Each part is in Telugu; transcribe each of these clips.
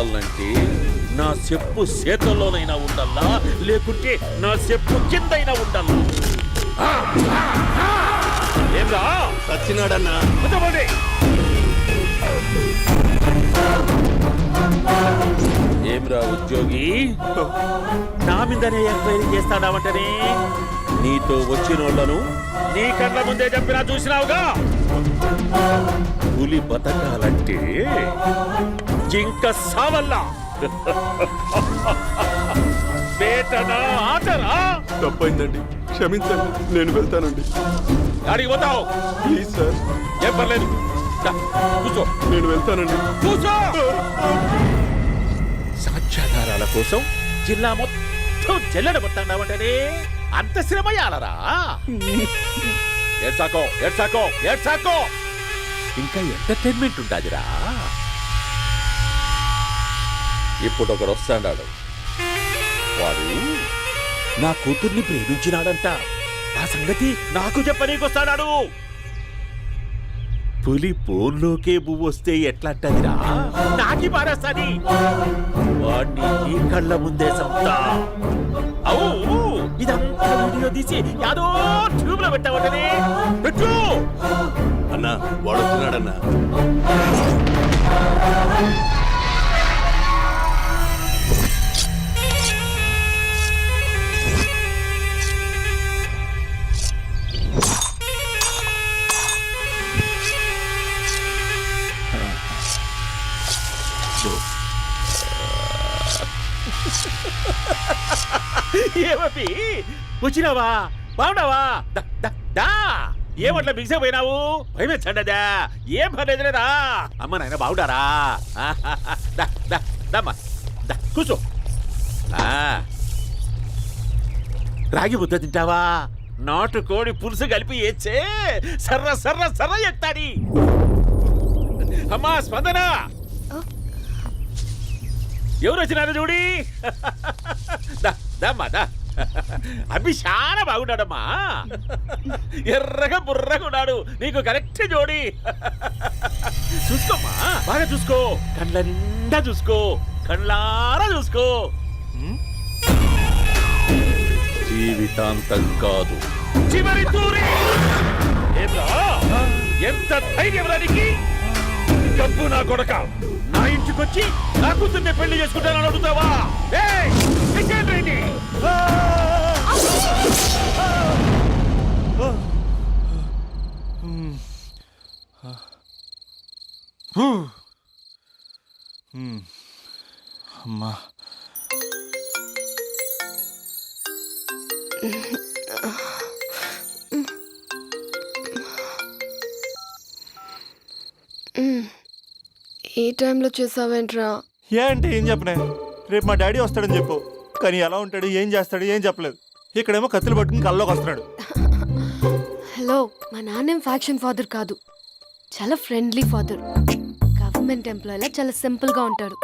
ఉండాలంటే నా చెప్పు చేతుల్లోనైనా ఉండాలా, లేకుంటే నా చెప్పు కిందైనా ఉండాలా? ఏంరా సచ్చినాడన్నా. ఏమ్రా ఉద్యోగి, నా మీదనే ఎంక్వైరీ చేస్తాడావంటనే? నీతో వచ్చినోళ్లను నీ కళ్ళ ముందే చెప్పినా చూసినావుగా. పులి బతకాలంటే జింక సావల్లా. వేటనా ఆటరా? తప్పైందండి, క్షమించండి, నేను వెళ్తానండి. అడిగి పోతావు? Please sir. ఏం పర్లేదు, కూర్చో. నేను వెళ్తానండి. కూర్చో. సాక్ష్యాధారాల కోసం జిల్లా మొత్తం జల్లెడబడతాడావంటనే? అంత శ్రమయాలరా? ఏడ్సాకో ఏడ్సాకో ఏడ్సాకో, ఇంకా ఎంటర్టైన్మెంట్ ఉండాదిరా. ఇప్పుడు ఒకడు వస్తాడాడు. వాడు నా కూతుర్ని ప్రేమించినాడంట. ఆ సంగతి నాకు చెప్పనీకొస్తాడాడు. పులి పోన్లోకే పువ్వు వస్తే ఎట్లాంటదిరా? నాకి పారేస్తాది. వాడిని నీ కళ్ళ ముందే సంతా. అవు ఇదంతా వీడియో తీసి యాదో ట్యూబ్ లో పెట్టావటనే. పెట్టు అన్నా, వాడు వస్తున్నాడన్నా. ఏమీ వచ్చినావా? బాగున్నావా? ఏమట్లా బిగిసే పోయినావు? భయమేచ్చండదా? ఏం పర్లేదులేదా? అమ్మ నాయన బాగుండారా? కూర్చో. రాగి ముద్ద తింటావా? నాటు కోడి పులుసు కలిపి ఏచ్చే సర్ర సర్ర సర్ర ఎత్తాడి. అమ్మా స్పందన, ఎవరు వచ్చినారు చూడి. అభి చాలా బాగున్నాడమ్మా. ఎర్రగా బుర్రగా ఉన్నాడు. నీకు కరెక్ట్ జోడి. చూసుకోమ్మా, బాగా చూసుకో. కళ్ళ నిండా చూసుకో, కళ్ళారా చూసుకో. జీవితాంతం కాదు, చివరి తూరి. ఎంత ధైర్యం రానికి? డబ్బు నా కొడక నా ఇంటికొచ్చి నా కూతుర్ని పెళ్లి చేసుకుంటానని అడుగుతావా? అమ్మా, ఏ టైంలో చేసావేంట్రా? ఏ అంటే ఏం చెప్పనే? రేపు మా డాడీ వస్తాడని చెప్పు. కానీ ఎలా ఉంటాడు, ఏం చేస్తాడు, ఏం చెప్పలేదు. ఇక్కడేమో కత్తులు పట్టుకుని కల్లోకి వస్తున్నాడు. హలో, మా నాన్నేం ఫ్యాక్షన్ ఫాదర్ కాదు, చాలా ఫ్రెండ్లీ ఫాదర్. గవర్నమెంట్ ఎంప్లాయీలా చాలా సింపుల్ గా ఉంటాడు.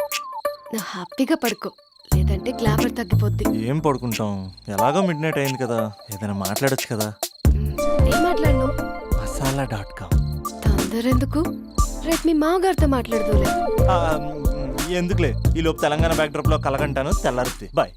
నువ్వు హ్యాపీగా పడుకో, లేదంటే గ్లామర్ తగ్గిపోద్ది. ఏం పడుకుంటాం, ఎలాగో మిడ్ నైట్ అయింది కదా, ఏదైనా మాట్లాడొచ్చు కదా. ఏం మాట్లాడను? masala.com. తొందర ఎందుకు? రేపు మీ మామగారితో మాట్లాడదులే. ఎందుకులే, ఈ లోపు తెలంగాణ బ్యాక్ డ్రాప్ లో కలగంటాను. తెల్లారుద్ది. బాయ్.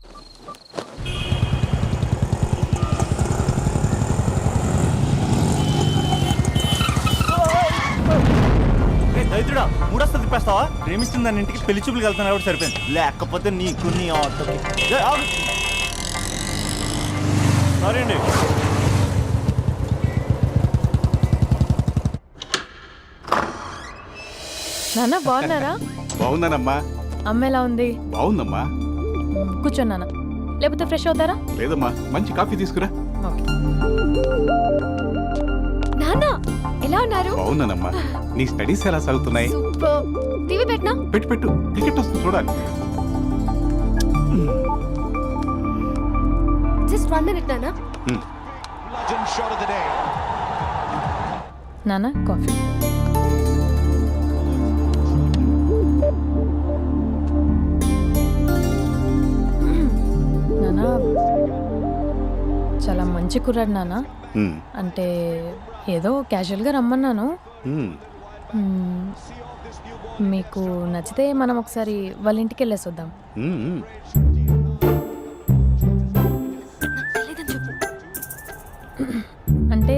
దైత్రుడా, మూడొస్తా తిప్పేస్తావా? ప్రేమిస్తుంది దాని ఇంటికి పెళ్లి చూపులు వెళ్తాను కాబట్టి సరిపోయింది. లేకపోతే నీకు నీ ఆటోకి. సారీ అండి. నాన్న బాగున్నారా? బాగున్నానమ్మా. అమ్మ ఎలా ఉంది? బాగుందమ్మా. కూర్చోండి నాన్న, లేకపోతే ఫ్రెష్ అవుతారా? లేదమ్మా, మంచి కాఫీ తీసుకురా. నాన్న ఎలా ఉన్నారు? బాగున్నానమ్మా. నీ స్టడీస్ ఎలా సాగుతున్నాయి? సూపర్. టీవీ పెట్టనా? పెట్టు పెట్టు, క్రికెట్ వస్తుంది చూడాలి. జస్ట్ 1 minute నాన్న. నాన్న కాఫీ. నాన్న చాలా మంచి కుర్రాడు నాన్న. అంటే ఏదో క్యాజువల్గా రమ్మన్నాను. మీకు నచ్చితే మనం ఒకసారి వాళ్ళ ఇంటికి వెళ్ళేసి వద్దాం. మ్మ్. తెలీదని చెప్పు. అంటే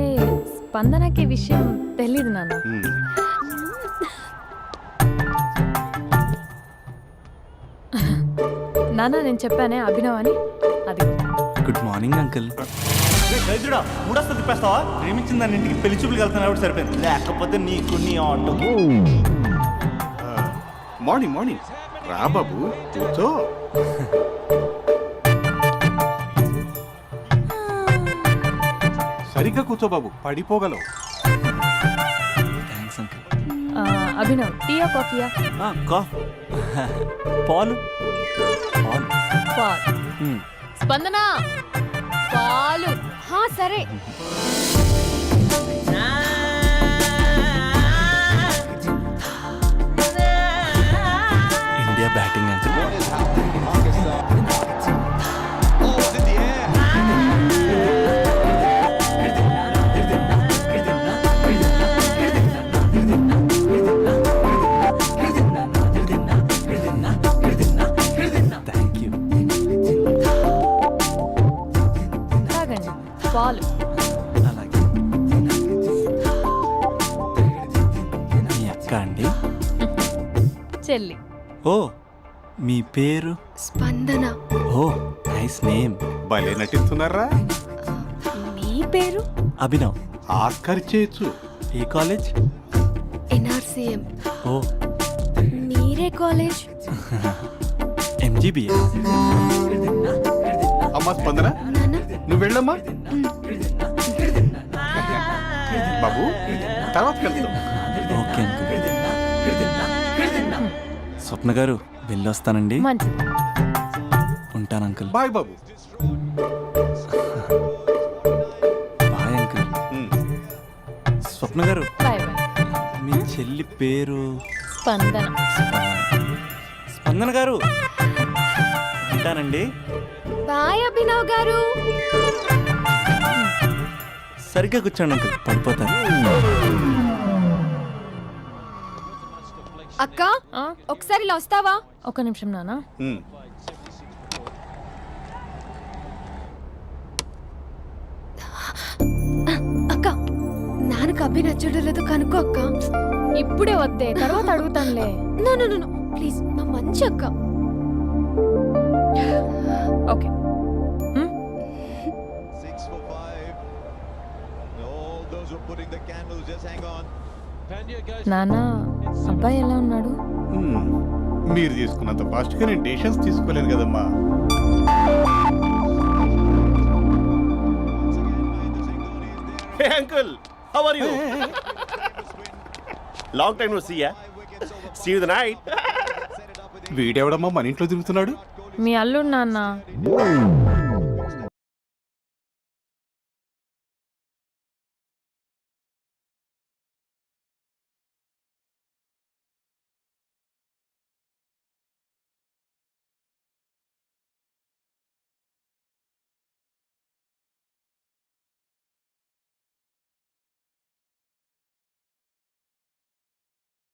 స్పందనకి ఈ విషయం తెలీదు నాన్న. మ్మ్. నాన్న నేను చెప్పానే అభినవ్ అని, అది. Good morning uncle. దరిద్రుడా మూడొస్తా తిప్పేస్తావా? ప్రేమించిన దాని ఇంటికి పెళ్లి చూపులు వెళ్తాను కాబట్టి సరిపోయింది, లేకపోతే నీకు నీ ఆటోకి. మార్నింగ్ మార్నింగ్ రా బాబు కూర్చో. సరిగ్గా కూర్చో బాబు, పడిపోగలవు. Thanks uncle. అభినవ్ టీయా కాఫీయా? పాలు ఆల్. పాల్. స్పందన పాలు. హా, సరే. India batting uncle. Thank you. తాగండి పాలు. అలాగే. మీ అక్క అండి? చెల్లి. ఓ, మీ పేరు? స్పందన. ఓ, నైస్ నేమ్. భలే నటిస్తున్నారా? మీ పేరు? అభినవ్. ఆస్కార్ చేయొచ్చు. ఏ కాలేజ్? ఎన్ఆర్సీఎం. ఓ, మీరే కాలేజ్? ఎంజీబీఏ. అమ్మా స్పందన, నాన్న. నువ్వు వెళ్ళమ్మా. బాబు తర్వాత వెళ్తాం. Okay uncle. స్వప్న గారు వెళ్ళొస్తానండి. మంచిది. ఉంటాను అంకుల్. బాయ్ బాబు. Bye uncle. మ్మ్. స్వప్న గారు, బాయ్ బాయ్. మీ చెల్లి పేరు? స్పందన. స్పందన గారు, ఉంటానండి. బాయ్ అభినవ్ గారు. సరిగ్గా కూర్చోండి అంకుల్, పడిపోతాను. అక్క, ఆ, ఒకసారి ఇలా వస్తావా? ఒక్క నిమిషం నాన్న. మ్మ్. అక్క, నాన్నకు అభి నచ్చడం లేదో కనుక్కో అక్క. ఇప్పుడే వద్దే, తర్వాత అడుగుతానులే. No no no no, please, నా మంచి అక్క. Okay. 6 for 5. All those who are putting the candles, just hang on. నాన్న, అబ్బాయి ఎలా ఉన్నాడు? మ్మ్. మీరు తీసుకున్నంత ఫాస్ట్గా నేను డెసిషన్స్ తీసుకోలేను కదమ్మా. Hey uncle, how are you? Long time no see ya. See you the night. వీడెవడమ్మా మన ఇంట్లో తిరుగుతున్నాడు? మీ అల్లుడు నాన్న.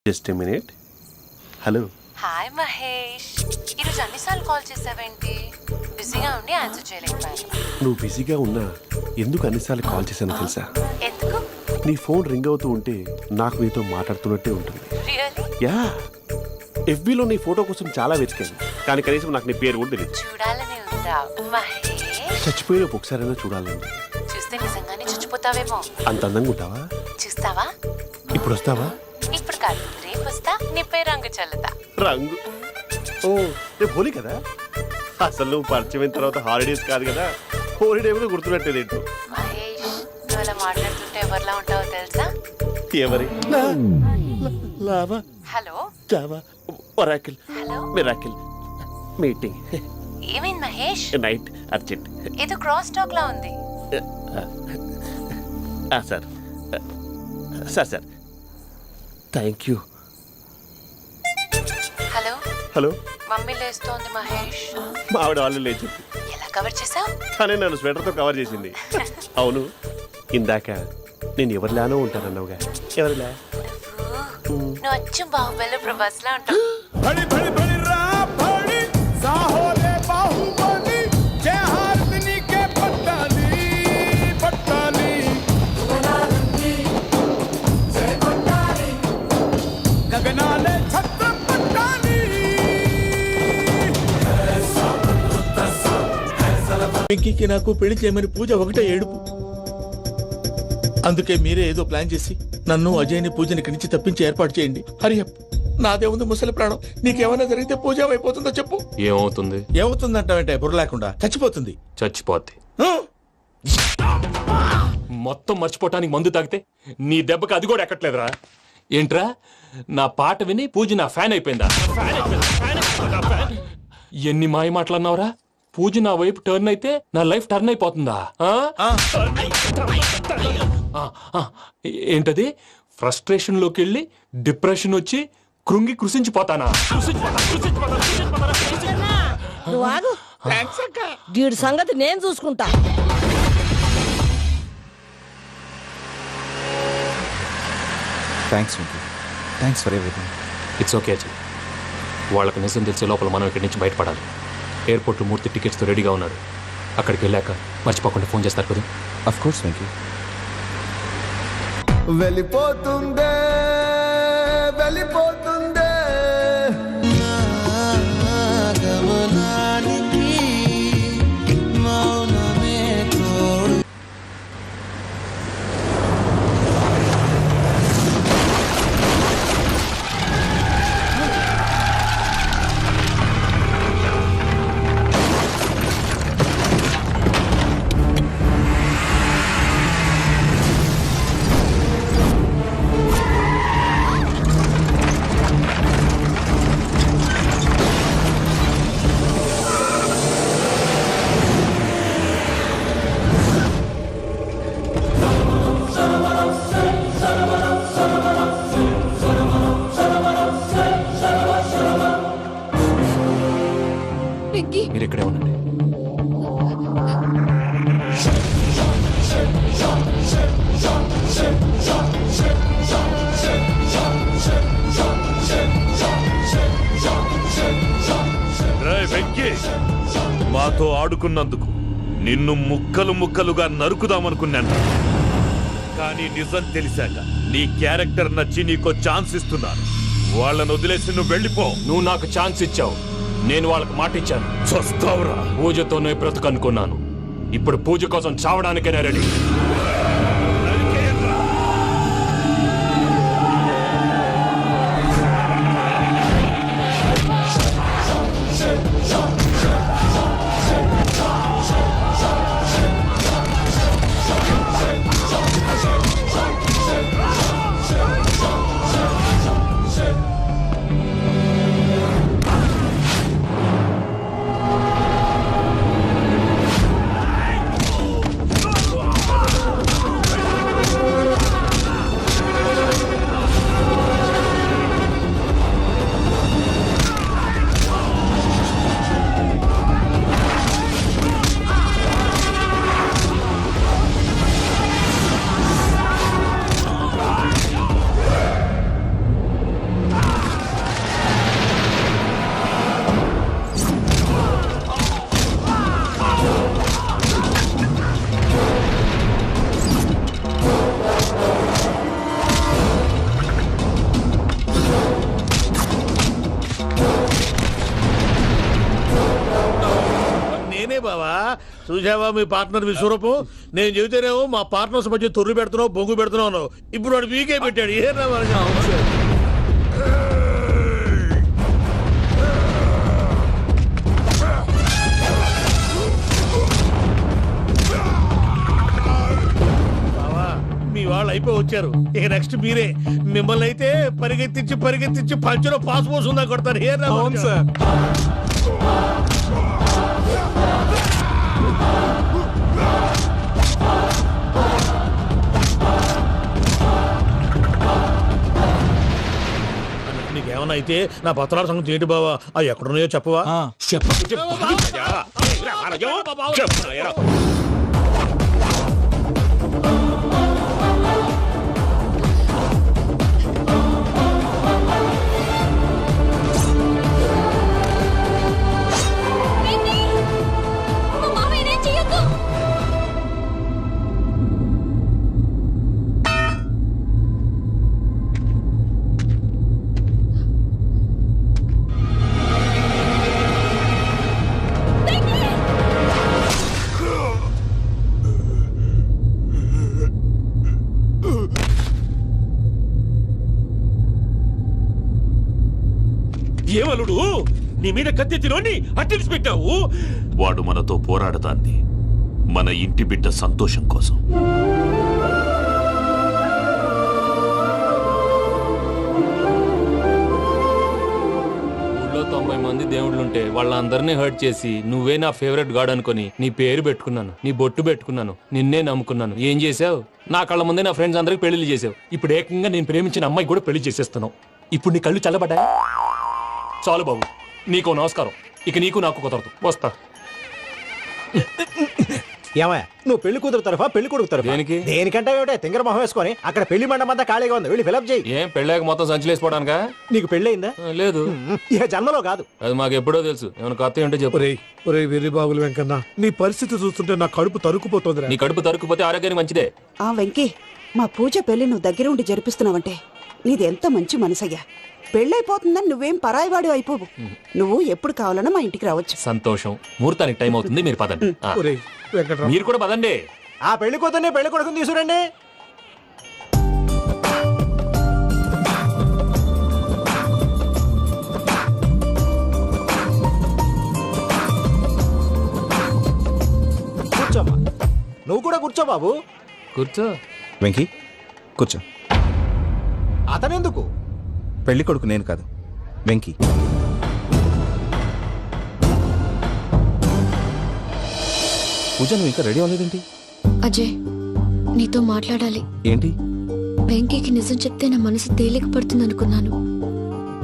Just a minute. Hello. Hi Mahesh, ఈరోజు అన్నిసార్లు కాల్ చేసావేంటి? బిజీగా ఉండి ఆన్సర్ చేయలేకపోయాను. నువ్వు బిజీగా ఉన్నా ఎందుకు అన్నిసార్లు కాల్ చేశానో తెలుసా? ఎందుకు? నీ ఫోన్ రింగ్ అవుతూ ఉంటే నాకు నీతో మాట్లాడుతున్నట్టే ఉంటుంది. రియల్లీ? యా, ఎఫ్బీలో నీ ఫోటో కోసం చాలా వెతికాను, కానీ కనీసం నాకు నీ పేరు కూడా తెలియదు. చూడాలని ఉందా మహేష్? చచ్చిపోయిన ఒకసారైనా చూడాలండి. చూస్తే నిజంగానే చచ్చిపోతావేమో. అంత అందంగా ఉంటావా? చూస్తావా? ఇప్పుడు వస్తావా? ఇప్పుడు కాదు, రేపు వస్తా, నీపై రంగు చల్లుతా. రంగు? ఓ, రేపు హోలీ కదా. అసలు నువ్వు పరిచయం అయిన తర్వాత హాలిడేస్ కాదు కదా, హోలిడే కూడా గుర్తుపెట్టేదేంటో. మహేష్, నువ్వు అలా మాట్లాడుతుంటే ఎవరిలా ఉంటావో తెలుసా? ఎవరి? Lava, hello Java, Oracle, hello, miracle, meeting, ఏమైంది మహేష్? Night, urgent. ఏదో క్రాస్ టాక్ లా ఉంది. Sir sir sir thank you. Hello, hello, mummy లేస్తోంది మహేష్. మా ఆవిడ వాళ్ళు లేచి ఎలా కవర్ చేసావు? కానీ నన్ను స్వెటర్తో కవర్ చేసింది. అవును, ఇందాక నేను ఎవరిలానో ఉంటానన్నావుగా, ఎవరిలా? నువ్వు అచ్చం బాహుబలి ప్రభాస్ లా ఉంటావు. బడి బడి బడి రా బడి సాహోలే బాహుబలి జయ హారతిని కే పట్టాలి పట్టాలి గగనాలే ఛత్ర పట్టాలి. వెంకీకి నాకు పెళ్లి చేయమని పూజ ఒకటే ఏడుపు. అందుకే మీరే ఏదో ప్లాన్ చేసి నన్ను అజయ్ని పూజని ఇక్కడి నుంచి తప్పించి ఏర్పాటు చేయండి. హరియప్, నాదే ఉంది ముసలి ప్రాణం. నీకేమైనా జరిగితే పూజ అయిపోతుందో చెప్పు. ఏమవుతుంది? ఏమవుతుందంటావంటే బుర్ర లేకుండా చచ్చిపోతుంది. చచ్చిపోద్ది. ఆ? మొత్తం మర్చిపోవటానికి మందు తాగితే నీ దెబ్బకి అది కూడా ఎక్కట్లేదురా. ఏంట్రా, నా పాట విని పూజ నా ఫ్యాన్ అయిపోయిందా? ఎన్ని మాయ మాటలన్నావురా? పూజ నా వైపు టర్న్ అయితే నా లైఫ్ టర్న్ అయిపోతుందా? ఏంటది? ఫ్రస్ట్రేషన్ లోకి వెళ్ళి డిప్రెషన్ వచ్చి కృంగి కృషించిపోతానా? నువ్వు ఆగు. వీడి సంగతి నేను చూసుకుంటా. Thanks thanks for everything. It's okay Ajay. వాళ్ళకి నిజం తెలిసే లోపల మనం ఇక్కడి నుంచి బయటపడాలి. ఎయిర్పోర్ట్లో మూర్తి టికెట్స్తో రెడీగా ఉన్నాడు. అక్కడికి వెళ్ళాక మర్చిపోకుండా ఫోన్ చేస్తారు కదా. Of course Venky. వెళ్ళిపోతుందే వెళ్ళిపోతుందే వెంకీ, మీరు ఇక్కడే ఉండండి. వెంకీ, మాతో ఆడుకున్నందుకు నిన్ను ముక్కలు ముక్కలుగా నరుకుదామనుకున్నాను. కానీ నిజం తెలిసాక నీ క్యారెక్టర్ నచ్చి నీకో ఛాన్స్ ఇస్తున్నాను. వాళ్ళను వదిలేసి నువ్వు వెళ్ళిపో. నువ్వు నాకు ఛాన్స్ ఇచ్చావు, నేను వాళ్ళకి మాట ఇచ్చాను. చస్తావురా. పూజతోనే బ్రతుకనుకున్నాను. ఇప్పుడు పూజ కోసం చావడానికైనా రెడీ. బావా, చూసావా మీ పార్ట్నర్ విశ్వరూపం? నేను చెబితేనేమో మా పార్ట్నర్స్ మధ్య తొర్రు పెడుతున్నావు, బొంగు పెడుతున్నావు. ఇప్పుడు వాడు వీకే పెట్టాడు. ఏ బావా, మీ వాళ్ళు అయిపోయి వచ్చారు. ఇక నెక్స్ట్ మీరే. మిమ్మల్ని అయితే పరిగెత్తించి పరిగెత్తించి పంచలో పాస్ పోసుందా కొడతారు. ఏ సార్. నీకేమన్నా అయితే నా పత్రాల సంగతి ఏంటి బావా? అవి ఎక్కడున్నాయో చెప్పవా? ఏమలుడు నీ మీద కత్తెత్తిలోని అట్టెలిసి పెట్టావు. వాడు మనతో పోరాడతాంది మన ఇంటి బిడ్డ సంతోషం కోసం. ఊళ్ళో 90 మంది దేవుళ్ళుంటే వాళ్ళందరినీ హర్ట్ చేసి నువ్వే నా ఫేవరెట్ గాడ్ అనుకుని నీ పేరు పెట్టుకున్నాను, నీ బొట్టు పెట్టుకున్నాను, నిన్నే నమ్ముకున్నాను. ఏం చేసావు? నా కళ్ళ ముందే నా ఫ్రెండ్స్ అందరికి పెళ్లి చేసావు. ఇప్పుడు ఏకంగా నేను ప్రేమించిన అమ్మాయి కూడా పెళ్లి చేసేస్తున్నావు. ఇప్పుడు నీ కళ్ళు చల్లబడ్డాయి. చాలు బాబు, నీకో నమస్కారం. ఇక నీకు నాకు కుదరదు. వస్తా. ఏమయ్య నువ్వు పెళ్లి కూతురు తరఫా పెళ్లి కొడుకు తరఫా? దేనికి? దేనికంటే ఏమిటే తింగర మొహం వేసుకొని అక్కడ పెళ్లి మండపం అంతా ఖాళీగా ఉంది, వెళ్ళి ఫిలప్ చేయి. ఏం పెళ్ళాక మొత్తం సంచలేసిపోవడానికా? నీకు పెళ్ళయిందా? లేదు. ఇక జన్మలో కాదు. అది మాకు ఎప్పుడో తెలుసు. ఏమైనా కొత్త ఉంటే చెప్పు. ఒరే వెర్రిబాబులు వెంకన్న, నీ పరిస్థితి చూస్తుంటే నా కడుపు తరుక్కుపోతుంది. నీ కడుపు తరుక్కుపోతే ఆరోగ్యానికి మంచిదే. ఆ వెంకీ, మా పూజ పెళ్లి నువ్వు దగ్గర ఉండి జరిపిస్తున్నావంటే నీది ఎంత మంచి మనసయ్యా. పెళ్ళైపోతుందని నువ్వేం పరాయివాడు అయిపోవు. నువ్వు ఎప్పుడు కావాలన్నా మా ఇంటికి రావచ్చు. సంతోషం. ముహూర్తానికి టైం అవుతుంది, మీరు పదండి. ఆ. మీరు కూడా పదండి. ఆ పెళ్లి కూతుర్ని పెళ్లి కొడుకుని తీసుకురండి. కూర్చోమ్మా. నువ్వు కూడా కూర్చో బాబు. కూర్చో. వెంకీ కూర్చో. అతనెందుకు? పెళ్లి కొడుకు నేను కాదు, వెంకీ. పూజ నువ్వు ఇంకా రెడీ అవ్వలేదేంటి? అజయ్, నీతో మాట్లాడాలి. ఏంటి? వెంకీకి నిజం చెప్తే నా మనసు తేలిక పడుతుంది అనుకున్నాను.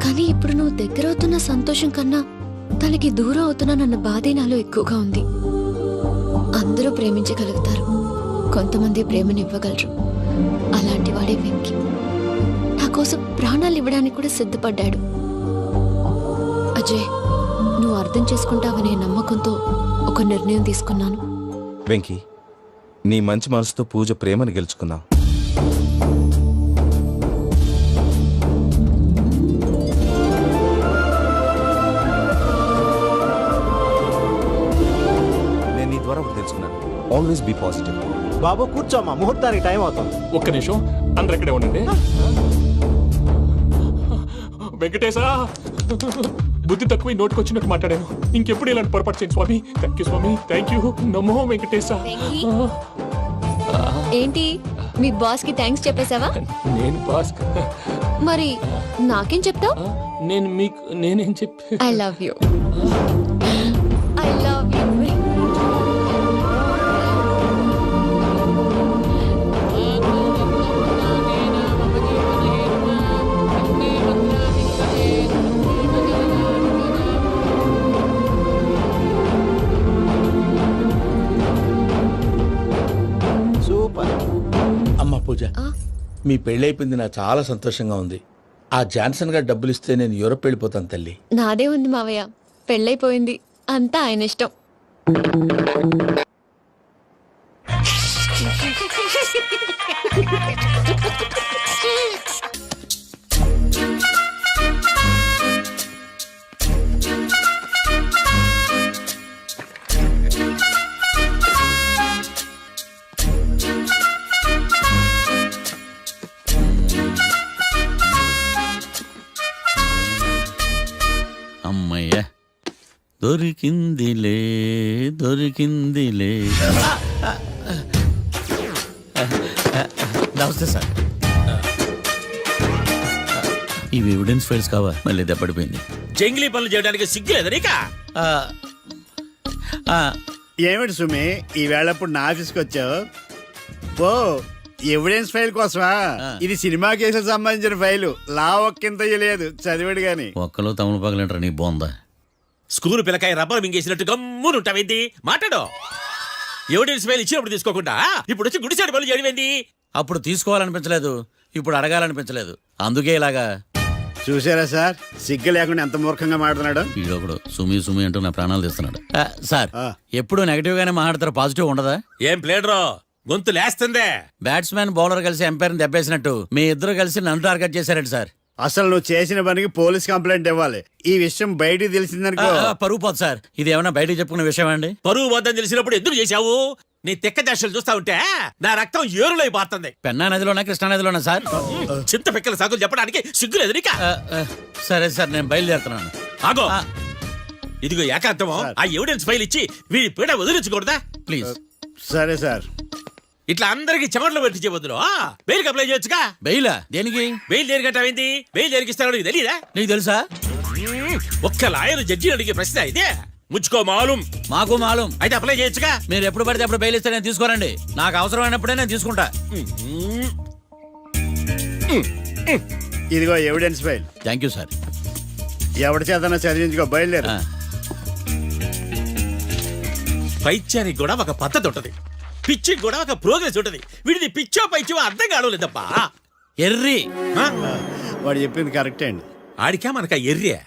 కానీ ఇప్పుడు నువ్వు దగ్గర అవుతున్న సంతోషం కన్నా తనకి దూరం అవుతున్నానన్న బాధే నాలో ఎక్కువగా ఉంది. అందరూ ప్రేమించగలుగుతారు, కొంతమంది ప్రేమనివ్వగలరు. అలాంటి వాడే వెంకీ. నా కోసం ప్రాణాలు ఇవ్వడానికి కూడా సిద్ధపడ్డాడు. అజయ్, నువ్వు అర్థం చేసుకుంటావనే నమ్మకంతో ఒక నిర్ణయం తీసుకున్నాను. వెంకీ, నీ మంచి మనసుతో పూజ ప్రేమను గెలుచుకున్నావు. నేను నీ ద్వారా ఒకటి తెలుసుకున్నాను. Always be positive. బాబు కూర్చోమ్మా, ముహూర్తానికి టైం అవుతుంది. ఒక్క నిమిషం, అందరు ఇక్కడే ఉండండి. వెంకటేశా, బుద్ధి తక్కువ నోటికొచ్చినట్టు మాట్లాడాను. ఇంకెప్పుడు ఇలాంటి పొరపాటు చేయండి స్వామి. థ్యాంక్ యూ స్వామి, థ్యాంక్ యూ. నమో వెంకటేశా. ఏంటి, మీ బాస్ కి థ్యాంక్స్ చెప్పేశావా? నేను బాస్. మరి నాకేం చెప్తావు? నేను మీకు నేనేం చెప్పి. I love you. I love you. Super. అమ్మ పూజ, మీ పెళ్ళైపోయింది, నాకు చాలా సంతోషంగా ఉంది. ఆ జాన్సన్ గారు డబ్బులు ఇస్తే నేను యూరప్ వెళ్ళిపోతాను తల్లి. నాదే ఉంది మావయ్య, పెళ్ళైపోయింది, అంతా ఆయన ఇష్టం. అమ్మయ్య, దొరికిందిలే దొరికిందిలే. నమస్తే సార్. ఇవి ఎవిడెన్స్ ఫైల్స్ కావా? మళ్ళీ దెబ్బడిపోయింది. జంగిలీ పనులు చేయడానికి సిగ్గులేదు నీకా? ఏమిటి సుమి, ఈ వేళప్పుడు నా ఆఫీస్కి వచ్చావు? ఓ, ఎవిడెన్స్ ఫైల్ కోసమా? ఇది సినిమా కేసులకు సంబంధించిన ఫైలు. లా ఒక్కింత లేదు, చదివాడు గాని. ఒక్కలో తమను పగలంటారు నీ బోందా. School పిల్లకాయ rubber మింగేసినట్టు గమ్మునుంటావేంది? మాట్లాడు. ఎవిడెన్స్ ఫైల్ ఇచ్చినప్పుడు తీసుకోకుండా ఇప్పుడు వచ్చి గుడిసాడు పనులు చేయడమేంది? అప్పుడు తీసుకోవాలనిపించలేదు, ఇప్పుడు అడగాలనిపించలేదు, అందుకే ఇలాగా. చూసారా సార్, సిగ్గు లేకుండా ఎంత మూర్ఖంగా మాట్లాడుతున్నాడు. వీడొకడు సుమి సుమి అంటూ నా ప్రాణాలు తీస్తున్నాడు. సార్, ఎప్పుడు నెగటివ్ గానే మాట్లాడతారు, పాజిటివ్ ఉండదా? ఏం ప్లేడరో గొంతు లేస్తుందే. బ్యాట్స్మెన్ బౌలర్ కలిసి ఎంపైర్ని దెబ్బేసినట్టు మీ ఇద్దరు కలిసి నన్ను టార్గెట్ చేశారండి సార్. అసలు నువ్వు చేసిన పనికి పోలీస్ కంప్లైంట్ ఇవ్వాలి. ఈ విషయం బయటికి తెలిసిందనుకో పరువు పోదు సార్. ఇది ఏమైనా బయటకు చెప్పుకునే విషయం అండి? పరువు వద్దని తెలిసినప్పుడు ఎందుకు చేశావు? నీ తెక్క దశలు చూస్తా ఉంటే నా రక్తం ఏరులో పారుతుంది. పెన్నా నదిలోనా కృష్ణా నదిలోనా సార్? చింత పిక్కల సాగులు చెప్పడానికి సిగ్గులేదు నీకా? సరే సార్ నేను బయలుదేరుతున్నాను. ఆగో, ఇదిగో ఏకాంతమో ఆ ఎవిడెన్స్ ఫైల్ ఇచ్చి వీడి పీడ వదిలించకూడదా? ప్లీజ్. సరే సార్. ఇట్లా అందరికి చెమటలు పెట్టించే బదులు బెయిల్కి అప్లై చేయొచ్చుగా. బెయిలా? దేనికి? బెయిల్ దేనికంటావేంది? బెయిల్ దేనికిస్తాడో నీకు తెలియదా? నీకు తెలుసా? ఒక్క లాయర్ జడ్జి అడిగే ప్రశ్న ఇదే. ముచ్చుకో మాలూం. మాకు మాలూం. అయితే అప్లై చేయొచ్చుగా. మీరు ఎప్పుడు పడితే అప్పుడు బెయిల్ ఇస్తే నేను తీసుకోరండి. నాకు అవసరమైనప్పుడే నేను తీసుకుంటా. ఇదిగో evidence file. Thank you sir. ఎవరి చేతనా చదివించుకో, బయలుదేరు. పైత్యానికి కూడా ఒక పద్ధతి ఉంటది, పిచ్చికి కూడా ఒక ప్రోగ్రెస్ ఉంటది. వీడిది పిచ్చో పైచో అర్థం కావలేదప్పా. ఎర్రి. వాడు చెప్పింది కరెక్టే అండి. ఆడికా మనక ఎర్రే.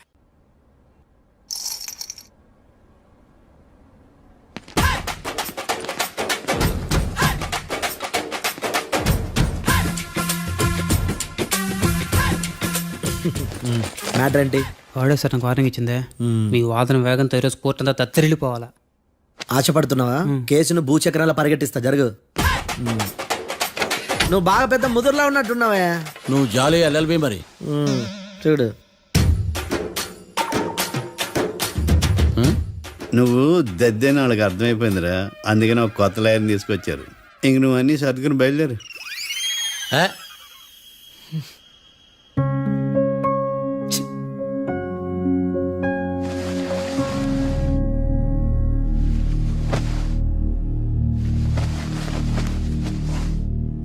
మ్యాటర్ ఏంటి? వాడే సార్ నాకు వార్నింగ్ ఇచ్చిందే. మీ వాదన వేగంతో ఈరోజు కోర్టు అంతా తత్తరిల్లిపోవాలా. ఆశపడుతున్నావా? కేసును భూచక్రాల పరిగెట్టిస్తా, జరుగు. నువ్వు బాగా పెద్ద ముదురులా ఉన్నట్టున్నావే. నువ్వు జాలి ఎల్ఎల్బి మరి. చూడు, నువ్వు దద్దేని వాళ్ళకి అర్థమైపోయిందిరా. అందుకని ఒక కొత్త లాయర్ని తీసుకొచ్చారు. ఇంక నువ్వు అన్నీ సర్దుకుని బయలుదేరు.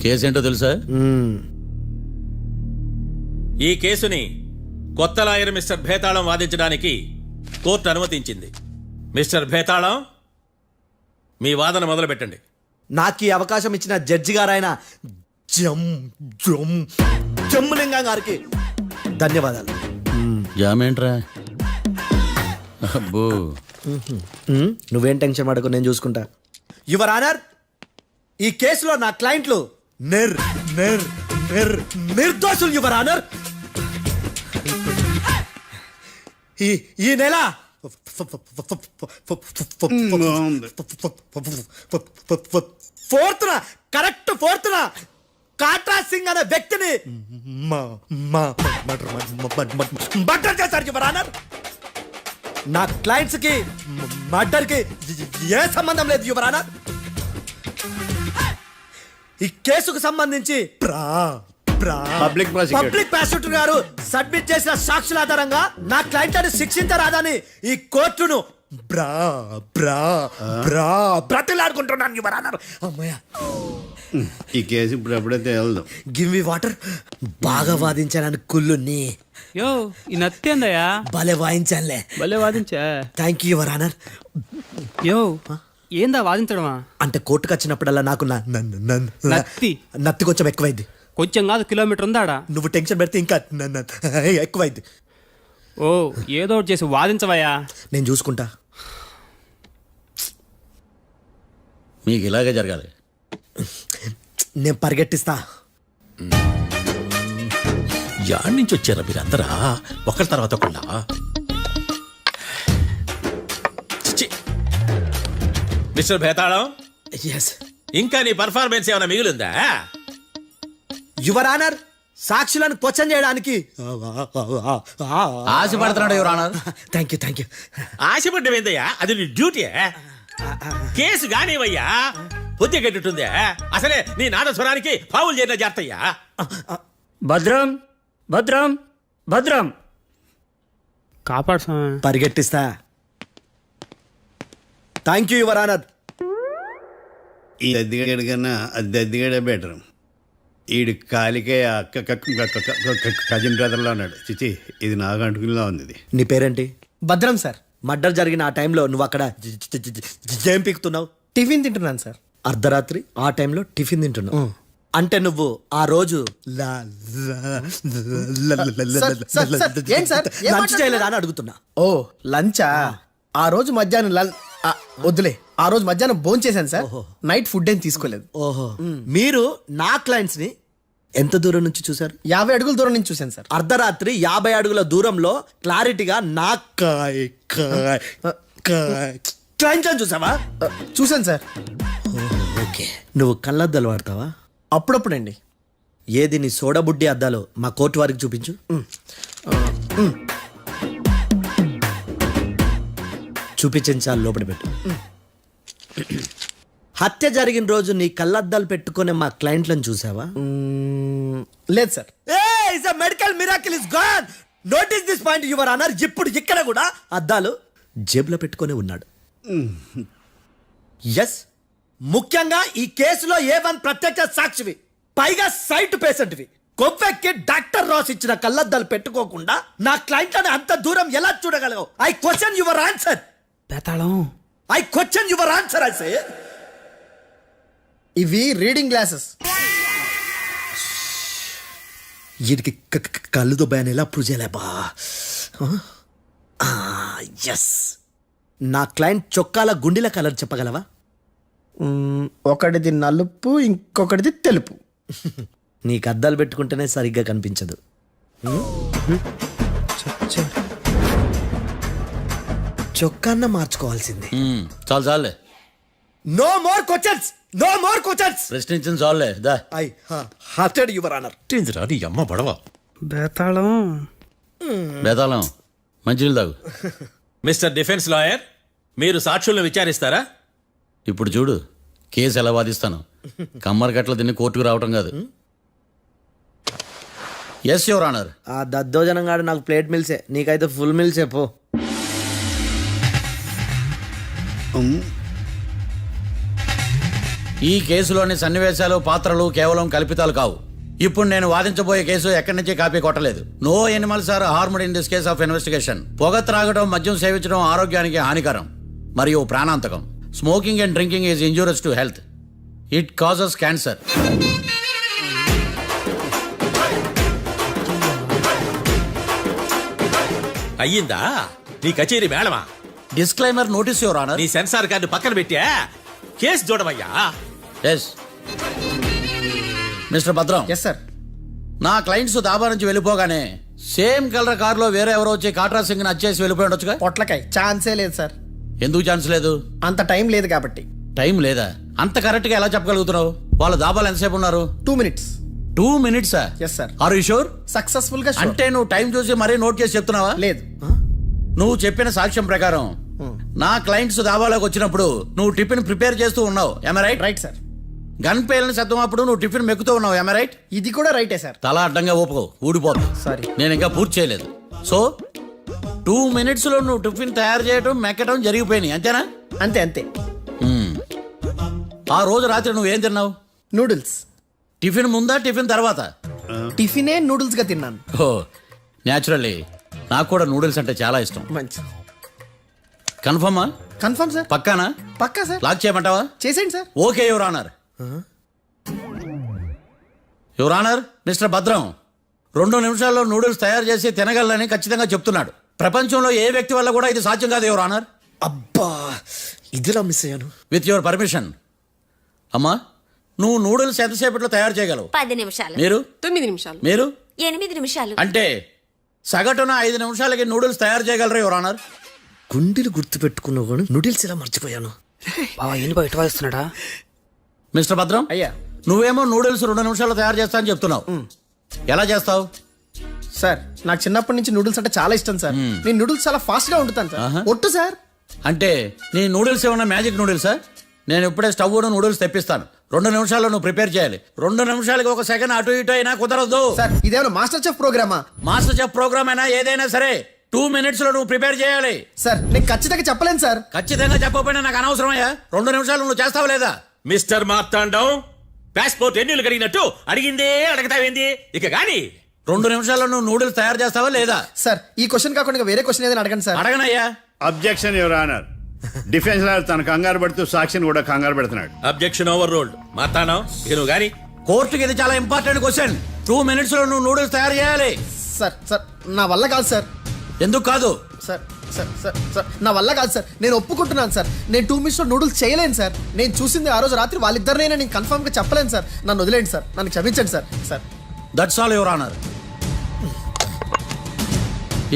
కేసు ఏంటో తెలుసా? ఈ కేసుని కొత్త లాయర్ మిస్టర్ భేతాళం వాదించడానికి కోర్టు అనుమతించింది. మిస్టర్ భేతాళం, మీ వాదన మొదలు పెట్టండి. నాకు ఈ అవకాశం ఇచ్చిన జడ్జి గారైన జమ్ములింగం గారికి ధన్యవాదాలు. జామేంట్రా? అబ్బో, నువ్వేం టెన్షన్ పడకు, నేను చూసుకుంటా. యువర్ ఆనర్, ఈ కేసులో నా క్లయింట్లు నిర్దోషులు యువర్ ఆనర్. ఈ నెల 4th correct 4th Katra Singh అనే వ్యక్తిని మర్డర్ చేశారు యువర్ ఆనర్. నా క్లయింట్స్ కి మర్డర్ కి ఏ సంబంధం లేదు యువర్ ఆనర్. ఈ కేసుకు సంబంధించి పబ్లిక్ ప్రాసిక్యూటర్ గారు సబ్మిట్ చేసిన సాక్షుల ఆధారంగా నా క్లయింట్ అని శిక్షించరాదని ఈ కోర్టును బ్రతిలాడుకుంటున్నాను యువర్ ఆనర్. అమ్మయ్య, ఈ కేసు ఇప్పుడు ఎప్పుడైతే వెళ్దాం. Give me water. బాగా వాదించానని కుళ్ళుని. యో ఈ నత్తేందయ్యా? భలే వాయించానులే. భలే వాదించా. Thank you your honour. యో ఏందా వాదించడమా? అంటే కోర్టుకు వచ్చినప్పుడల్లా నాకు నత్తి కొంచెం ఎక్కువైంది. కొంచెం కాదు, కిలోమీటర్ ఉందాడా. నువ్వు టెన్షన్ పెడితే ఇంకా ఎక్కువైంది. ఓ ఏదో ఒకటి చేసి వాదించవయ్యా. నేను చూసుకుంటా. మీకు ఇలాగే జరగాలి. నేను పరిగెట్టిస్తా. యాడ్ నుంచి వచ్చారా మీరందరా ఒకరి తర్వాత ఒకళ్ళ? మిస్టర్ భేతాళం, ఇంకా నీ పర్ఫార్మెన్స్ ఏమైనా మిగిలిందా? యువర్ ఆనర్, సాక్షులను క్వశ్చన్ చేయడానికి ఆశపడుతున్నాడు యువర్ ఆనర్. Thank you. ఆశపడ్డమేందయ్యా? అది నీ డ్యూటీ. కేసు గానివయ్యా, బుద్ధి గట్టుందే. అసలే నీ నాదస్వరానికి పావులు చేరిన జాతయ్యా. భద్రం భద్రం భద్రం కాపాడు. పరిగెట్టిస్తా. Thank you your honour. ఈ దద్దిగడ కన్నా అది దద్దిగడే బెటర్. ఈడు కాలికే కజిన్ బ్రదర్లో ఉన్నాడు. చిచి, ఇది నాకు అంటుకునిలా ఉంది. నీ పేరేంటి? భద్రం సార్. మర్డర్ జరిగిన ఆ టైంలో నువ్వు అక్కడ ఏం పీకుతున్నావు? టిఫిన్ తింటున్నాను సార్. అర్ధరాత్రి ఆ టైంలో టిఫిన్ తింటున్నావు అంటే నువ్వు ఆ రోజు లంచ్ చేయలేదా అని అడుగుతున్నా. ఓ లంచా? ఆ రోజు మధ్యాహ్నం వద్దులే, ఆ రోజు మధ్యాహ్నం భోజనం చేశాను సార్. నైట్ ఫుడ్ ఏం తీసుకోలేదు. ఓహో, మీరు నా క్లయింట్స్ ని ఎంత దూరం నుంచి చూసారు? 50 అడుగుల దూరం నుంచి చూశాను సార్. అర్ధరాత్రి 50 అడుగుల దూరంలో క్లారిటీగా నా క్లయింట్స్ చూసావా? చూశాను సార్. నువ్వు కళ్ళద్దాలు వాడతావా? అప్పుడప్పుడండి. ఏది నీ సోడబుడ్డి అద్దాలు మా కోర్టు వారికి చూపించు. చూపించాలి, లోపల పెట్టు. హత్య జరిగిన రోజు నీ కళ్ళద్దాలు పెట్టుకునే మా క్లయింట్లను చూసావా? లేదు sir. Medical miracle is gone. Notice this point your honour. ఇప్పుడు ఇక్కడ కూడా అద్దాలు జేబులో పెట్టుకొని ఉన్నాడు. ఎస్, ముఖ్యంగా ఈ కేసులో A1 ప్రత్యక్ష సాక్షివి, పైగా సైట్ పేషెంట్వి. కొవ్వెక్కి డాక్టర్ రాస్ ఇచ్చిన కళ్ళద్దాలు పెట్టుకోకుండా నా క్లయింట్లను అంత దూరం ఎలా చూడగలవు? I question your answer. బేతాళం. I question your answer. I say ఇవి రీడింగ్ గ్లాసెస్. వీడికి కళ్ళుతో భయాన్ని ఎలా ప్రూవ్ చేయలేబా? ఎస్, నా క్లయింట్ చొక్కాల గుండెల కలర్ చెప్పగలవా? ఒకటిది నలుపు, ఇంకొకటిది తెలుపు. నీకు అద్దాలు పెట్టుకుంటేనే సరిగ్గా కనిపించదు. చొక్కాన్న మార్చుకోవాల్సింది. చాలు చాలే, no more questions, no more questions. ప్రశ్నించిన చాలులే. That I hurted your honour. నీ అమ్మ పడవ బేతాళం. బేతాళం, మంచినీళ్ళు తాగు. మిస్టర్ డిఫెన్స్ లాయర్, మీరు సాక్షులను విచారిస్తారా? ఇప్పుడు చూడు కేసు ఎలా వాదిస్తాను. కమ్మరి గట్ల తిని కోర్టుకు రావటం కాదు. Yes your honour. ఆ దద్దోజనంగాడు నాకు ప్లేట్ మిల్సే, నీకైతే ఫుల్ మిల్సే పో. ఈ కేసులోని సన్నివేశాలు, పాత్రలు కేవలం కల్పితాలు కావు. ఇప్పుడు నేను వాదించబోయే కేసు ఎక్కడి నుంచి కాపీ కొట్టలేదు. No animals are harmed in this case of investigation. పొగ త్రాగడం, మద్యం సేవించడం ఆరోగ్యానికి హానికరం మరియు ప్రాణాంతకం. Smoking and drinking is injurious to health. It causes cancer. అయ్యిందా నీ కచేరీ మేడమా? Disclaimer notice your honour. నీ సెన్సార్ కార్డు పక్కన పెట్టా కేసు చూడమయ్యా. Yes mister Bhadram. Yes sir. నా క్లయింట్స్ దాబా నుంచి వెళ్ళిపోగానే సేమ్ కలర్ కారులో వేరే ఎవరో వచ్చి కాట్రా సింగ్ వచ్చేసి వెళ్ళిపోయి ఉండొచ్చుగా? పొట్లకాయ ఛాన్సే లేదు సార్. ఎందుకు ఛాన్స్ లేదు? అంత టైం లేదు కాబట్టి. టైం లేదా? అంత కరెక్ట్ గా ఎలా చెప్పగలుగుతున్నావు? వాళ్ళ దాబాలు ఎంతసేపు ఉన్నారు? 2 minutes. 2 minutes? Yes sir. Are you sure? Successful గా sure. అంటే నువ్వు టైం చూసి మరీ నోట్ చేసి చెప్తున్నావా? లేదు. నువ్వు చెప్పిన సాక్ష్యం ప్రకారం నా క్లయింట్స్ దాబాలోకి వచ్చినప్పుడు నువ్వు టిఫిన్ ప్రిపేర్ చేస్తూ ఉన్నావు. Am I right? Right sir. Gun పేలిన శబ్దం అప్పుడు నువ్వు టిఫిన్ మెక్కుతూ ఉన్నావు. Am I right? ఇది కూడా రైటే సార్. తల అడ్డంగా ఊపుకో, ఊడిపోతుంది. సారీ, నేను ఇంకా పూర్తి చేయలేదు. సో 2 minutes లో నువ్వు టిఫిన్ తయారు చేయడం, మెక్కడం జరిగిపోయినాయి, అంతేనా? అంతే అంతే. ఆ రోజు రాత్రి నువ్వేం తిన్నావు? నూడిల్స్. టిఫిన్ ముందా, టిఫిన్ తర్వాత? టిఫినే నూడిల్స్ గా తిన్నాను. ఓ న్యాచురల్లీ నాకు కూడా నూడిల్స్ అంటే చాలా ఇష్టం. మంచి. కన్ఫర్మా? Confirm sir. పక్కానా? పక్కా సార్. లాక్ చేయమంటావా? చేసేయండి sir. Okay your honour. Your honour, mister Bhadram 2 నిమిషాల్లో నూడిల్స్ తయారు చేసి తినగలని ఖచ్చితంగా చెప్తున్నాడు. ప్రపంచంలో ఏ వ్యక్తి వల్ల కూడా ఇది సాధ్యం కాదు యువర్ ఆనర్. అబ్బా, ఇదిలా మిస్ అయ్యాను. With your permission. అమ్మా, నువ్వు నూడిల్స్ ఎంతసేపట్లో తయారు చేయగలవు? 10 నిమిషాలు. మీరు? 9 నిమిషాలు. మీరు? 8 నిమిషాలు. అంటే సగటున 5 నిమిషాలకి నూడిల్స్ తయారు చేయగలరు యువర్ ఆనర్. గుండెలు గుర్తు పెట్టుకున్నావు కానీ నూడిల్స్ ఇలా మర్చిపోయాను. బావా ఏంటి బయట వాయిస్తున్నాడా? మిస్టర్ భద్రం, అయ్యా, నువ్వేమో నూడిల్స్ 2 నిమిషాల్లో తయారు చేస్తా అని చెప్తున్నావు. ఎలా చేస్తావు? సార్ నాకు చిన్నప్పటి నుంచి నూడిల్స్ అంటే చాలా ఇష్టం సార్. నేను నూడిల్స్ చాలా ఫాస్ట్ గా వండుతాను సార్. ఒట్టు సార్. అంటే నీ నూడిల్స్ ఏమన్నా మ్యాజిక్ నూడిల్సా? నేను ఇప్పుడే స్టవ్ నూడిల్స్ తెప్పిస్తాను. 2 నిమిషాల్లో నువ్వు ప్రిపేర్ చేయాలి. 2 నిమిషాలకి 1 సెకండ్ అటు ఇటు అయినా కుదరదు సార్. ఇదేమైనా మాస్టర్ చెఫ్ ప్రోగ్రామా? మాస్టర్ చెఫ్ ప్రోగ్రామ్ అయినా ఏదైనా సరే 2 minutes లో నువ్వు ప్రిపేర్ చేయాలి. సార్ నేను ఖచ్చితంగా చెప్పలేను సార్. ఖచ్చితంగా చెప్పకపోయినా నాకు అనవసరమయ్యా. 2 నిమిషాలు నువ్వు చేస్తావు లేదా? మిస్టర్ మార్తాండం, పాస్పోర్ట్ ఎన్నిళ్ళు కడిగినట్టు అడిగిందే అడగతావేంది? ఇక గాని 2 నిమిషాల్లో నువ్వు నూడిల్స్ తయారు చేస్తావా లేదా? సార్ ఈ క్వశ్చన్ కాకుండా వేరే క్వశ్చన్ ఏదైనా అడగండి సార్. అడగనయ్యా. Objection your honour. Defence lawyer తన కంగారు పడుతూ సాక్షిని కూడా కంగారు పెడుతున్నాడు. Objection over ruled. మార్తాండం, ఇక నువ్వు గాని. కోర్టుకి ఇది చాలా ఇంపార్టెంట్ క్వశ్చన్. 2 minutes లో నువ్వు నూడిల్స్ తయారు చేయాలి. సార్ సార్ నా వల్ల కాదు సార్. ఎందుకు కాదు? సార్ సార్ సార్ సార్ నా వల్ల కాదు సార్. నేను ఒప్పుకుంటున్నాను సార్. నేను 2 minutes లో నూడిల్స్ చేయలేను సార్. నేను చూసింది ఆ రోజు రాత్రి వాళ్ళిద్దరినైనా నేను కన్ఫర్మ్ గా చెప్పలేను సార్. నన్ను వదిలేండి సార్. నన్ను క్షమించండి sir. Sir that's all your honour.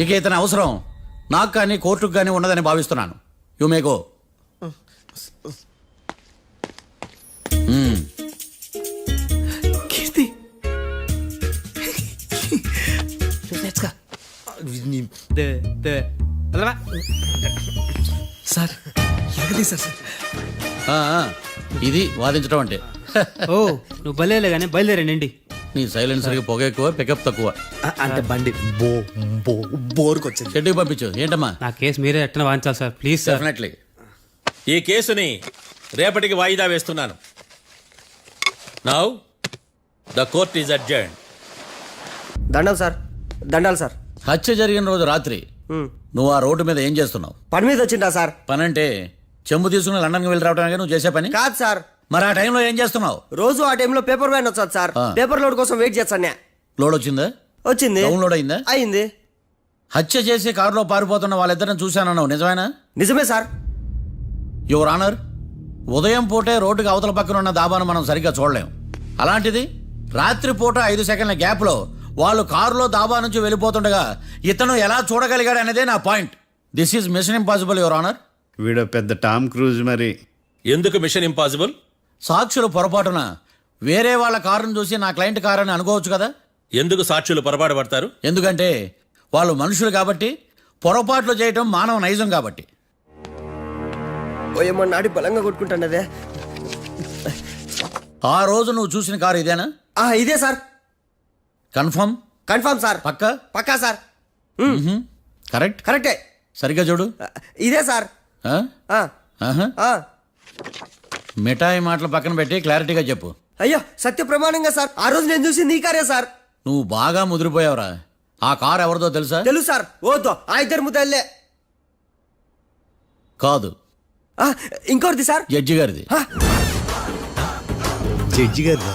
ఇక ఇతని అవసరం నాకు కానీ కోర్టుకు కానీ ఉండదని భావిస్తున్నాను. You may go. సార్ ఎరగదీశారు సార్. ఆ, ఆ, ఇది వాదించడం అంటే. ఓ నువ్వు బయలుదేరలే కానీ బయలుదేరండి. నీ సైలెన్సర్కి పొగ ఎక్కువ పికప్ తక్కువ. అంటే బండి బోర్కి వచ్చింది. షెడ్యూల్ పంపించు. ఏంటమ్మా? నా కేసు మీరే ఎట్టన వాయించాలి సార్, ప్లీజ్ సార్. డెఫినెట్లీ. ఈ కేసుని రేపటికి వాయిదా వేస్తున్నాను. Now the court is adjourned. దండాలు సార్, దండాలు సార్. హత్య జరిగిన రోజు రాత్రి నువ్వు ఆ రోడ్డు మీద ఏం చేస్తున్నావు? పని మీద వచ్చిందా సార్? పని అంటే చెంబు తీసుకుని లండన్కి వెళ్ళి రావడానికి నువ్వు చేసే పని కాదు సార్. మరి ఆ టైంలో ఏం చేస్తున్నావు? రోజు ఆ టైంలో పేపర్ వ్యాన్ వచ్చాది సార్. పేపర్ లోడ్ కోసం వెయిట్ చేస్తాను. లోడ్ వచ్చిందా? వచ్చింది. డౌన్లోడ్ అయిందా? అయింది. హత్య చేసి కారులో పారిపోతున్న వాళ్ళిద్దరిని చూశానన్నావు, నిజమేనా? నిజమే సార్. యువర్ ఆనర్, ఉదయం పూటే రోడ్డుకి అవతల పక్కన ఉన్న దాబాను మనం సరిగ్గా చూడలేం. అలాంటిది రాత్రి పూట 5 సెకండ్ల గ్యాప్లో వాళ్ళు కారులో దాబా నుంచి వెళ్ళిపోతుండగా ఇతను ఎలా చూడగలిగాడు అనేదే నా point. This is mission impossible your honour. వీడో పెద్ద టామ్ క్రూజ్ మరి. ఎందుకు మిషన్ ఇంపాసిబుల్? సాక్షులు పొరపాటున వేరే వాళ్ళ కారును చూసి నా క్లయింట్ కారు అని అనుకోవచ్చు కదా. ఎందుకు సాక్షులు పొరపాటు పడతారు? ఎందుకంటే వాళ్ళు మనుషులు కాబట్టి, పొరపాట్లు చేయటం మానవ నైజం కాబట్టి. ఓయమ్మ నాడి బలంగా కొట్టుకుంటానదే. ఆ రోజు నువ్వు చూసిన కారు ఇదేనా? ఇదే సార్. కన్ఫర్మ్? Confirm sir. పక్కా? పక్కా సార్. కరెక్ట్? కరెక్టే. సరిగ్గా చూడు. ఇదే సార్. మిఠాయి మాటలు పక్కన పెట్టి క్లారిటీగా చెప్పు. అయ్యో సత్య ప్రమాణంగా సార్, ఆ రోజు నేను చూసింది ఈ కారే సార్. నువ్వు బాగా ముదిరిపోయావురా. ఆ కారు ఎవరిదో తెలుసా? తెలుసు సార్. ఓతో ఆ ఇద్దరు ముద్దల్లే. కాదు, ఇంకోటిది సార్. జడ్జి గారిది. జడ్జి గారు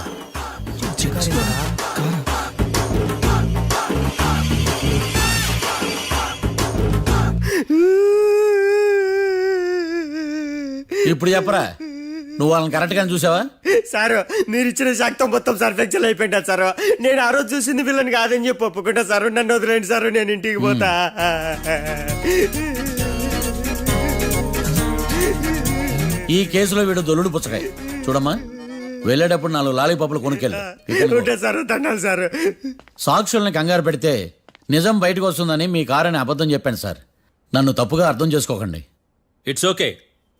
ఇప్పుడు చెప్పరా, నువ్వు వాళ్ళని కరెక్ట్ గానే చూసావా? సార్ మీరు ఇచ్చిన శాక్తం మొత్తం సార్ ఫ్లెక్చర్ అయిపోయింటా సార్. నేను ఆ రోజు చూసింది వీళ్ళని కాదని చెప్పి ఒప్పుకుంటా సార్. నన్ను వదిలేండి సార్, నేను ఇంటికి పోతా. ఈ కేసులో వీడు దొల్లుడు పుచ్చకాయ. చూడమ్మా, వెళ్ళేటప్పుడు 4 లాలీపాపులు కొనుక్కెళ్ళు. Sir దండాలి sir. సాక్షుల్ని కంగారు పెడితే నిజం బయటకు వస్తుందని మీ కారని అబద్ధం చెప్పాను సార్. నన్ను తప్పుగా అర్థం చేసుకోకండి. It's okay.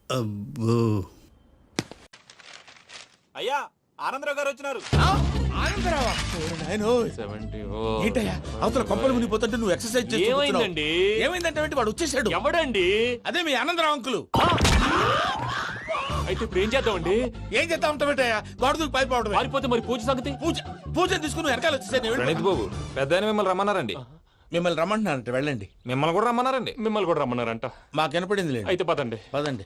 అబ్బో. అయ్యా, ఆనందరావు గారు వచ్చినారు. ఏంటయ్యా అవతల కొంపలు మునిగిపోతుంటే నువ్వు ఎక్సర్సైజ్ ఏమైందండి? ఏమైందంటే వాడు వచ్చేసాడు. ఎవడండి? అదే మీ ఆనందరావు అంకులు. అయితే ఇప్పుడు ఏం చేద్దామండి? ఏం చేస్తా ఉంటావేటయ్యా? గోడ దూకి పైపోవడం. పారిపోతే మరి పూజ సంగతి? పూజ తీసుకుని వెనకాల వచ్చేసాను. ప్రణీత్ బాబు, పెద్ద మిమ్మల్ని రమ్మన్నారండి. మిమ్మల్ని రమ్మంటున్నారంట, వెళ్ళండి. మిమ్మల్ని కూడా రమ్మన్నారండి. మిమ్మల్ని కూడా రమ్మన్నారంట. మాకు వినపడింది లేదు. అయితే పదండి. పదండి.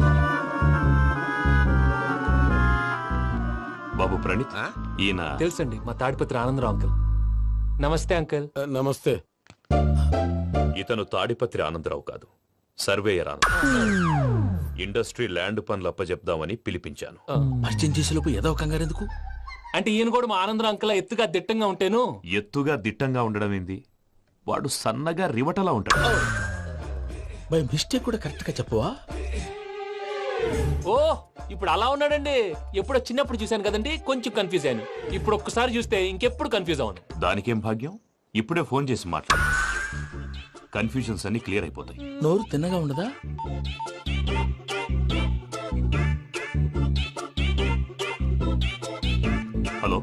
బాబు ప్రణీత్, ఈయన తెలుసండి, మా తాడిపత్రి ఆనందరావు అంకుల్. నమస్తే అంకుల్. నమస్తే. ఇతను తాడిపత్రి ఆనందరావు కాదు, సర్వేయర్ ఆనందరావు. ఇండస్ట్రీ ల్యాండ్ పనులు అప్పచెప్దామని పిలిపించాను. పరిచయం చేసేలోపు ఏదో కంగారు ఎందుకు? అంటే ఈయన కూడా మా ఆనందరావు అంకుల్ ఎత్తుగా దిట్టంగా ఉంటేను. ఎత్తుగా దిట్టంగా ఉండడం ఏంది, వాడు సన్నగా రివటలా ఉంటాడు. బై మిస్టేక్ కూడా కరెక్ట్ గా చెప్పవా? ఓ ఇప్పుడు అలా ఉన్నాడండి. ఎప్పుడో చిన్నప్పుడు చూశాను కదండి, కొంచెం కన్ఫ్యూజ్ అయ్యాను. ఇప్పుడు ఒక్కసారి చూస్తే ఇంకెప్పుడు కన్ఫ్యూజ్ అవ్వను. దానికేం భాగ్యం, ఇప్పుడే ఫోన్ చేసి మాట్లాడు. కన్ఫ్యూజన్స్ అన్ని క్లియర్ అయిపోతాయి. నోరు తిన్నగా ఉండదా? హలో,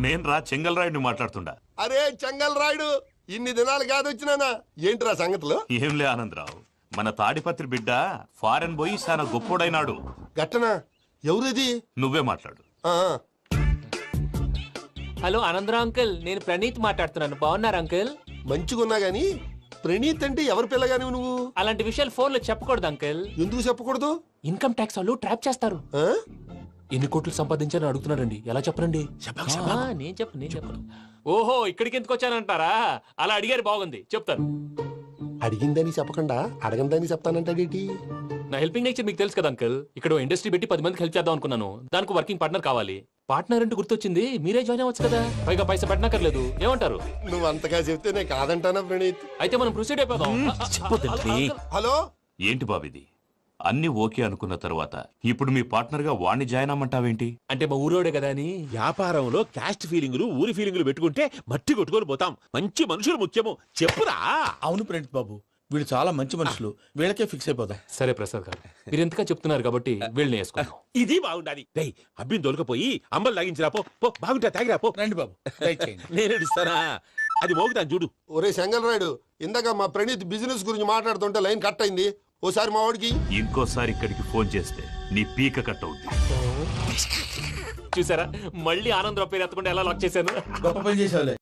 నేను చెంగల్ రాయుడిని మాట్లాడుతుండా. అరే చెంగల్ రాయుడు, ఇన్ని దినాలు కాదు వచ్చినానా? ఏంట్రా సంగతులు? ఏంలే ఆనందరావు, మన తాడిపత్రి బిడ్డ ఫారెన్ పోయి చాలా గొప్పోడైనాడు. గట్టనా? ఎవరిది? నువ్వే మాట్లాడు. హలో ఆనందరావు అంకుల్, నేను ప్రణీత్ మాట్లాడుతున్నాను. బాగున్నారు అంకుల్? మంచిగున్నా గాని ప్రణీత్ అంటే ఎవరి పిల్లగాని నువ్వు? అలాంటి విషయాలు ఫోన్ లో చెప్పకూడదు అంకుల్. ఎందుకు చెప్పకూడదు? ఇన్కమ్ ట్యాక్స్ వాళ్ళు ట్రాప్ చేస్తారు. ఎన్ని కోట్లు సంపాదించాలని అడుగుతున్నారండి, ఎలా చెప్పరండి? నేను చెప్పను. ఓహో, ఇక్కడికి ఎందుకు వచ్చానంటారా? అలా అడిగారు, బాగుంది, చెప్తాను. అడిగిందని చెప్పకుండా అడగందని చెప్తానంటాడేటి? నా హెల్పింగ్ నేచర్ మీకు తెలుసు కదా అంకుల్. ఇక్కడ ఇండస్ట్రీ పెట్టి 10 మందికి హెల్ప్ చేద్దాం అనుకున్నాను. దానికి వర్కింగ్ పార్ట్నర్ కావాలి. పార్ట్నర్ అంటే గుర్తొచ్చింది, మీరే జాయిన్ అవ్వచ్చు కదా. పైగా పైసా పెట్టనక్కర్లేదు. ఏమంటారు? నువ్వు అంతగా చెప్తే నేను కాదంటానా ప్రణీత్? అయితే మనం ప్రొసీడ్ అయిపోదాం. హలో, ఏంటి బాబిది? అన్ని ఓకే అనుకున్న తర్వాత ఇప్పుడు మీ పార్ట్నర్ గా వాణ్ణి జాయిన్ అమ్మంటావేంటి? అంటే మా ఊరోడే కదా అని. వ్యాపారంలో క్యాస్ట్ ఫీలింగులు ఊరి ఫీలింగులు పెట్టుకుంటే మట్టి కొట్టుకొని పోతాం. మంచి మనుషులు ముఖ్యము. చెప్పురా. అవును ప్రణీత్ బాబు, వీళ్ళు చాలా మంచి మనుషులు, వీళ్ళకే ఫిక్స్ అయిపోదాం. సరే ప్రసాద్ గారు, మీరు ఎంతగా చెప్తున్నారు కాబట్టి వీళ్ళని వేసుకుందాం. ఇది బాగుండాలి. రేయ్ అబ్బిని దొలకపోయి అంబలు లాగించిరా పో. పో బాగుంటా తాగిరా పో. రండి బాబు, దయచేయండి. నేను ఇస్తానా? అది మోగుతాను చూడు. ఒరే సెంగల్ రాయుడు, ఇందాక మా ప్రణీత్ బిజినెస్ గురించి మాట్లాడుతుంటే లైన్ కట్ అయింది. ఓసారి మా వాడికి ఇంకోసారి ఇక్కడికి ఫోన్ చేస్తే నీ పీక కట్ అవుద్ది. చూసారా, మళ్ళీ ఆనందరావు పేరు ఎత్తకుండా ఎలా లాక్ చేశాను. గొప్ప పని చేసేవాళ్ళే.